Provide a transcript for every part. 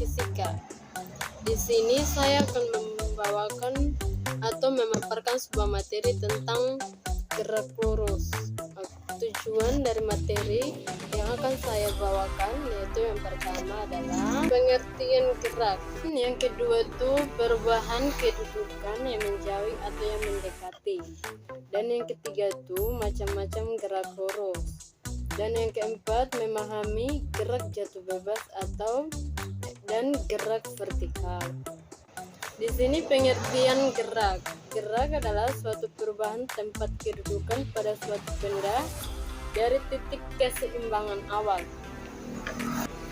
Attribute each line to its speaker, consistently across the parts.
Speaker 1: fisika. Di sini saya akan membawakan atau memaparkan sebuah materi tentang gerak lurus. Tujuan dari materi yang akan saya bawakan yaitu yang pertama adalah pengertian gerak, yang kedua itu perubahan kedudukan yang menjauh atau yang mendekati, dan yang ketiga itu macam-macam gerak lurus, dan yang keempat memahami gerak jatuh bebas dan gerak vertikal. Di sini pengertian gerak. Gerak adalah suatu perubahan tempat kedudukan pada suatu benda dari titik keseimbangan awal.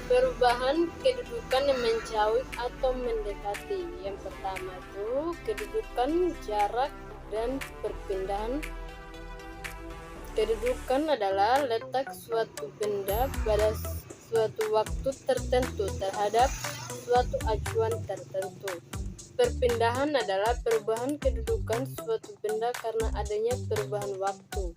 Speaker 1: Perubahan kedudukan yang menjauh atau mendekati. Yang pertama itu kedudukan, jarak, dan perpindahan. Kedudukan adalah letak suatu benda pada suatu waktu tertentu terhadap suatu acuan tertentu. Perpindahan adalah perubahan kedudukan suatu benda karena adanya perubahan waktu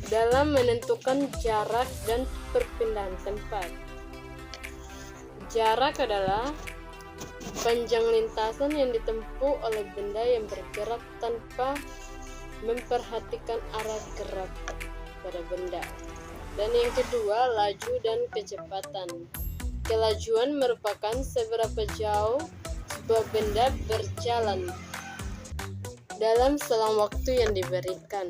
Speaker 1: dalam menentukan jarak dan perpindahan tempat. Jarak adalah panjang lintasan yang ditempuh oleh benda yang bergerak tanpa memperhatikan arah gerak pada benda. Dan yang kedua, laju dan kecepatan. Kelajuan merupakan seberapa jauh sebuah benda berjalan dalam selang waktu yang diberikan.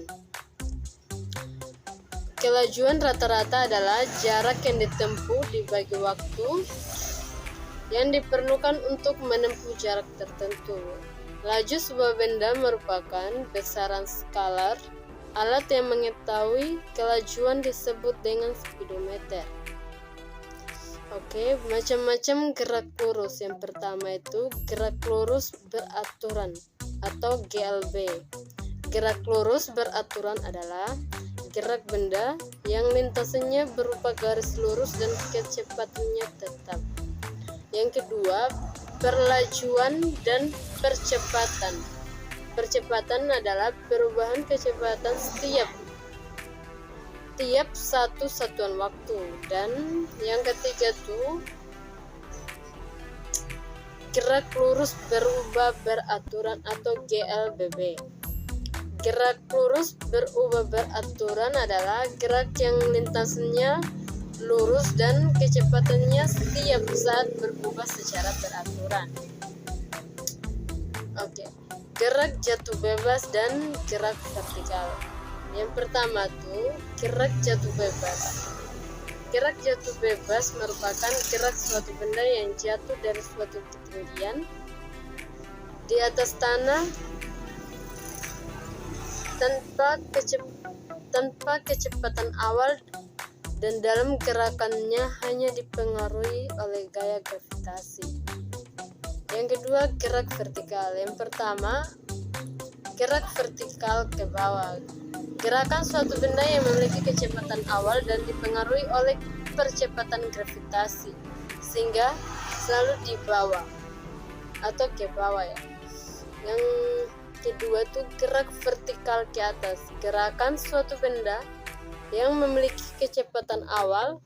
Speaker 1: Kelajuan rata-rata adalah jarak yang ditempuh dibagi waktu yang diperlukan untuk menempuh jarak tertentu. Laju sebuah benda merupakan besaran skalar. Alat yang mengetahui kelajuan disebut dengan speedometer. Oke, macam-macam gerak lurus. Yang pertama itu gerak lurus beraturan atau GLB. Gerak lurus beraturan adalah gerak benda yang lintasannya berupa garis lurus dan kecepatannya tetap. Yang kedua, perlajuan dan percepatan. Percepatan adalah perubahan kecepatan setiap satu satuan waktu. Dan yang ketiga tuh gerak lurus berubah beraturan atau GLBB. Gerak lurus berubah beraturan adalah gerak yang lintasannya lurus dan kecepatannya setiap saat berubah secara beraturan. Oke. Gerak jatuh bebas dan gerak vertikal. Yang pertama tuh gerak jatuh bebas. Gerak jatuh bebas merupakan gerak suatu benda yang jatuh dari suatu ketinggian di atas tanah tanpa kecepatan awal dan dalam gerakannya hanya dipengaruhi oleh gaya gravitasi. Yang kedua, gerak vertikal. Yang pertama, gerak vertikal ke bawah. Gerakan suatu benda yang memiliki kecepatan awal dan dipengaruhi oleh percepatan gravitasi sehingga selalu di bawah atau ke bawah ya. Yang kedua tuh gerak vertikal ke atas. Gerakan suatu benda yang memiliki kecepatan awal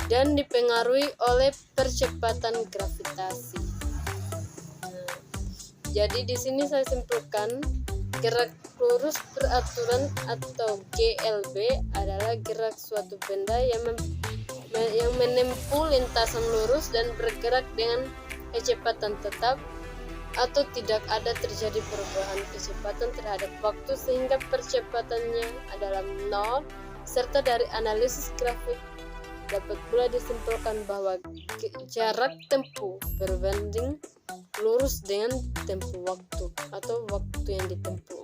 Speaker 1: dan dipengaruhi oleh percepatan gravitasi. Jadi di sini saya simpulkan gerak lurus beraturan atau GLB adalah gerak suatu benda yang menempuh lintasan lurus dan bergerak dengan kecepatan tetap atau tidak ada terjadi perubahan kecepatan terhadap waktu sehingga percepatannya adalah 0, serta dari analisis grafik dapat pula disimpulkan bahwa jarak tempuh berbanding lurus dengan tempuh waktu atau waktu yang ditempuh.